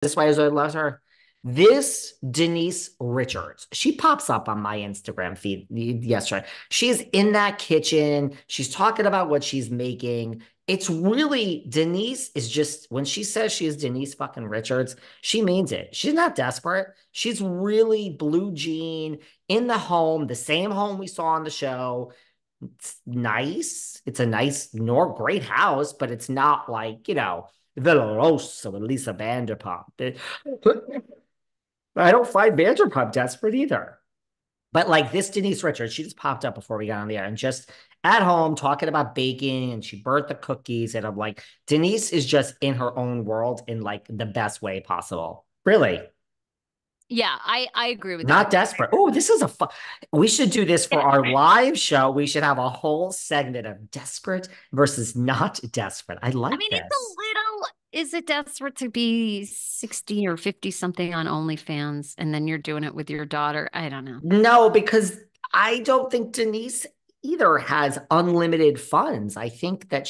this why I loves her. This Denise Richards, she pops up on my Instagram feed yesterday. She's in that kitchen. She's talking about what she's making. It's really Denise is just when she says she is Denise fucking Richards, she means it. She's not desperate. She's really blue jean in the home, the same home we saw on the show. It's nice. It's a nice nor great house, but it's not like, Villa Rosa with Lisa Vanderpump. I don't find Vanderpump desperate either. But like this Denise Richards, she just popped up before we got on the air and just at home talking about baking and she burnt the cookies. And I'm like, Denise is just in her own world in like the best way possible. Really. Yeah, I agree with Not that. desperate. Oh, this is a fun. We should do this for And our live show. We should have a whole segment of desperate versus not desperate. I I like mean, it's a this. little, is it desperate to be 60 or 50 something on OnlyFans and then you're doing it with your daughter? I don't know. No, because I don't think Denise either has unlimited funds. I think that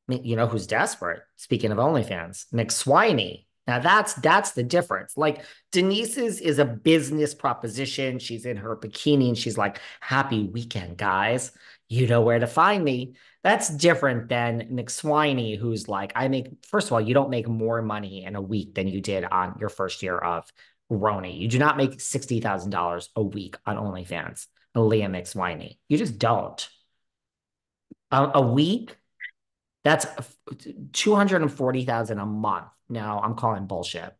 who's desperate. Speaking of OnlyFans, McSwiney. Now that's the difference. Like Denise's is a business proposition. She's in her bikini and she's like, "Happy weekend, guys. You know where to find me." That's different than McSwiney, who's like, I make, first of all, you don't make more money in a week than you did on your first year of Roni. You do not make $60,000 a week on OnlyFans. Liam McSwiney. You just don't. A week that's 240,000 a month. No, I'm calling bullshit.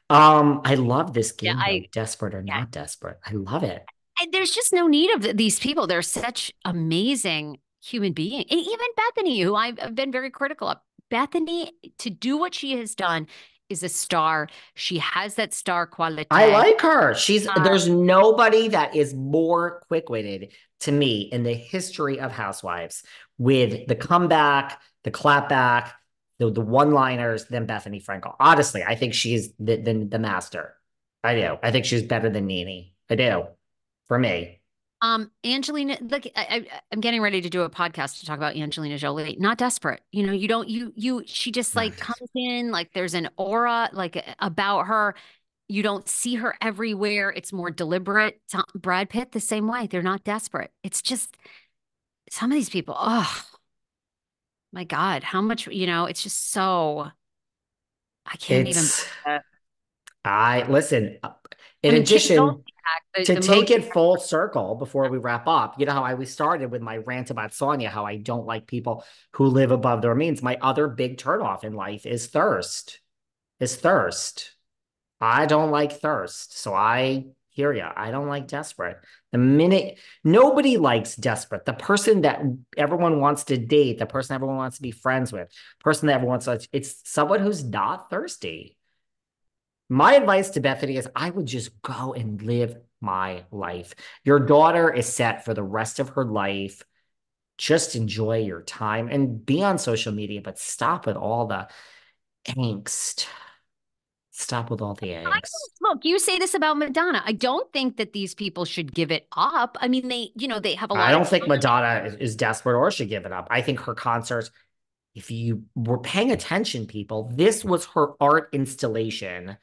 I love this Yeah, game though. Desperate or yeah. not desperate. I love it. There's just no need of these people. They're such amazing human beings. And even Bethany, who I've been very critical of. Bethany, to do what she has done, is a star. She has that star I quality. like her. There's Um, nobody that is more quick-witted to me in the history of Housewives with the comeback, the clapback, the one-liners than Bethenny Frankel. Honestly, I think she's the master. I do. I think she's better than Nene. I do. For me. Angelina, look, I'm getting ready to do a podcast to talk about Angelina Jolie. Not desperate. You don't, she just like comes in, like there's an aura like about her. You don't see her everywhere. It's more deliberate. Brad Pitt, the same way. They're not desperate. It's just some of these people, oh my God, how much, it's just so, I can't even. It's I listen. I In mean, Kim addition, Zolciak, to the take most. it full circle before we wrap up, you know how we started with my rant about Sonja, how I don't like people who live above their means. My other big turnoff in life is thirst. Is thirst. I don't like thirst. So I hear you. I don't like desperate. The minute nobody likes desperate, the person that everyone wants to date, the person everyone wants to be friends with, person that everyone wants to, it's someone who's not thirsty. My advice to Bethany is I would just go and live my life. Your daughter is set for the rest of her life. Just enjoy your time and be on social media, but stop with all the angst. Stop with all the I angst. don't, look, you say this about Madonna. I don't think that these people should give it up. I mean, they have a I lot of don't think time. Madonna is desperate or should give it up. I think her concerts, if you were paying attention, people, this was her art installation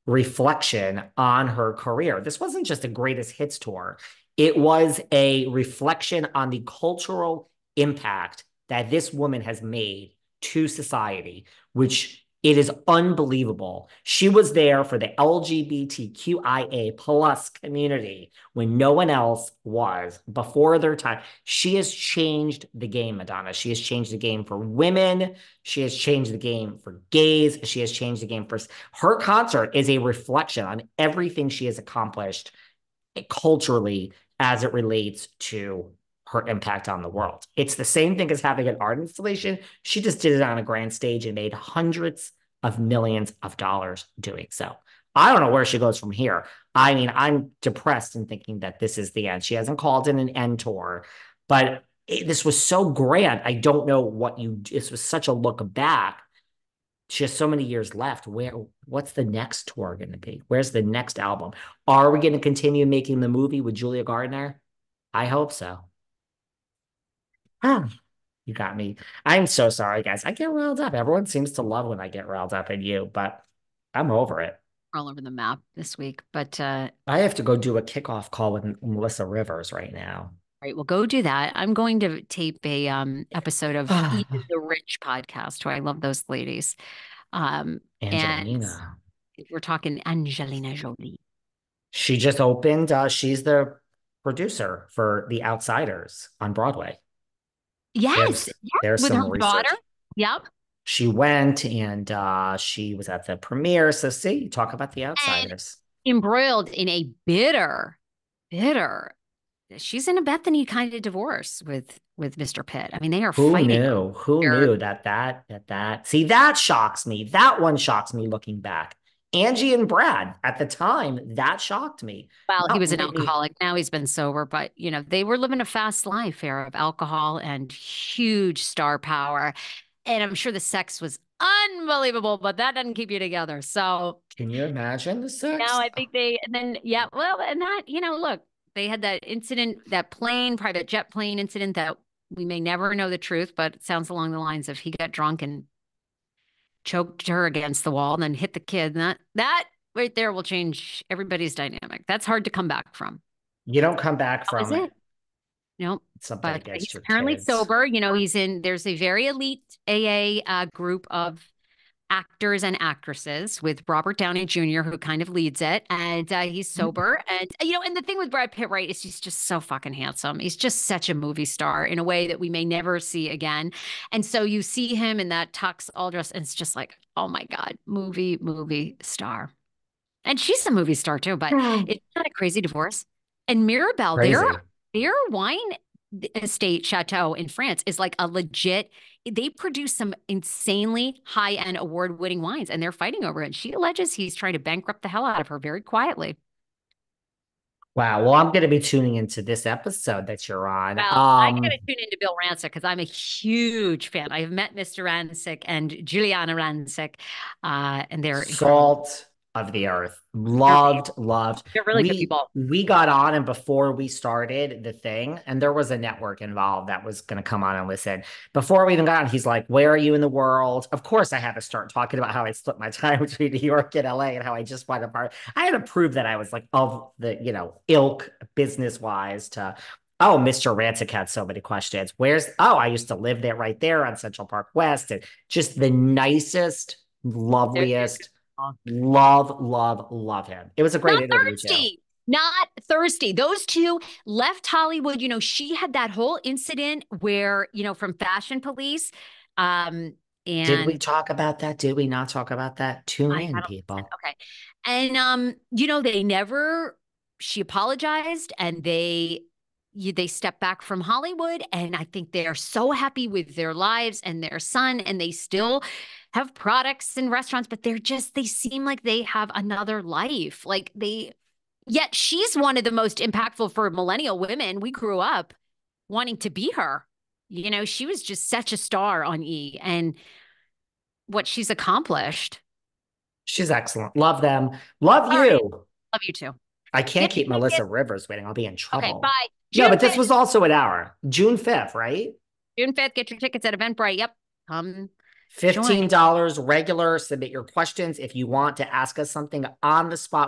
reflection on her career. This wasn't just a greatest hits tour, it was a reflection on the cultural impact that this woman has made to society, which it is unbelievable. She was there for the LGBTQIA plus community when no one else was before their time. She has changed the game, Madonna. She has changed the game for women. She has changed the game for gays. She has changed the game for her concert is a reflection on everything she has accomplished culturally as it relates to her impact on the world. It's the same thing as having an art installation. She just did it on a grand stage and made hundreds of millions of dollars doing so. I don't know where she goes from here. I mean, I'm depressed in thinking that this is the end. She hasn't called in an end tour, but this was so grand. I don't know this was such a look back. She has so many years left. What's the next tour going to be? Where's the next album? Are we going to continue making the movie with Julia Gardner? I hope so. Ah, you got me. I'm so sorry, guys. I get riled up. Everyone seems to love when I get riled up, and you, but I'm over it. all over the map this week. But I have to go do a kickoff call with Melissa Rivers right now. right, well, go do that. I'm going to tape a episode of Even the Rich podcast, where I love those ladies. And Angelina. we're talking Angelina Jolie. She just opened, she's the producer for The Outsiders on Broadway. Yes, yes, There's with her some daughter. research. Yep. She went and she was at the premiere. So see, talk about The And Outsiders. embroiled in a bitter. She's in a Bethenny kind of divorce with Mr. Pitt. I mean, they are Who fighting. knew? Who They're, knew that see, that shocks me. That one shocks me looking back. Angie and Brad at the time, that shocked me. well, he Not was an Whitney. alcoholic. Now he's been sober, but they were living a fast life era of alcohol and huge star power. And I'm sure the sex was unbelievable, but that doesn't keep you together. So Can you imagine the now sex? I think they, and then, yeah, well, and that, look, they had that incident, that private jet plane incident that we may never know the truth, but it sounds along the lines of he got drunk and choked her against the wall and then hit the kid. And that right there will change everybody's dynamic. That's hard to come back from. You don't come back That was from it. No, something but against he's your apparently kids. sober. There's a very elite AA group of actors and actresses with Robert Downey Jr., who kind of leads it. And he's sober. And the thing with Brad Pitt, right, is he's just so fucking handsome. He's just such a movie star in a way that we may never see again. And so you see him in that tux all dress, and it's just like, oh my God, movie star. And she's a movie star too, but Hmm. it's not a crazy divorce. And Mirabelle, Crazy. their wine estate chateau in France is like a legit, they produce some insanely high-end award-winning wines and they're fighting over it. She alleges he's trying to bankrupt the hell out of her very quietly. Wow. Well, I'm going to be tuning into this episode that you're on. Well, I got to tune into Bill Rancic because I'm a huge fan. I have met Mr. Rancic and Juliana Rancic, and they're incredible. Salt of the earth. They're, Loved. they're really good We people. we got on, and before we started the thing, and there was a network involved that was going to come on and listen. Before we even got on, he's like, "Where are you in the world?" Of course, I had to start talking about how I split my time between New York and LA and how I just went apart. I had to prove that I was like of the, ilk business wise to. Oh, Mr. Rancic had so many questions. I used to live there right there on Central Park West, and just the nicest, They're loveliest. good. Love him. It was a great Not interview too. thirsty. Not thirsty. Those two left Hollywood. She had that whole incident where, from Fashion Police. Did we And talk about that? Did we not talk about that? Tune I in, don't listen. people. Okay. And they never she apologized and they stepped back from Hollywood. And I think they are so happy with their lives and their son, and they still have products and restaurants, but they seem like they have another life. Yet she's one of the most impactful for millennial women. We grew up wanting to be her. She was just such a star on E, and what she's accomplished. She's excellent. Love them. Love All right. you. Love you too. I can't Get your keep Melissa tickets. Rivers waiting. I'll be in Okay, trouble. bye. No, June but this 5th. was also an hour. June 5th, right? June 5th. Get your tickets at Eventbrite. Yep. Come join. $15 regular. Submit your questions if you want to ask us something on the spot.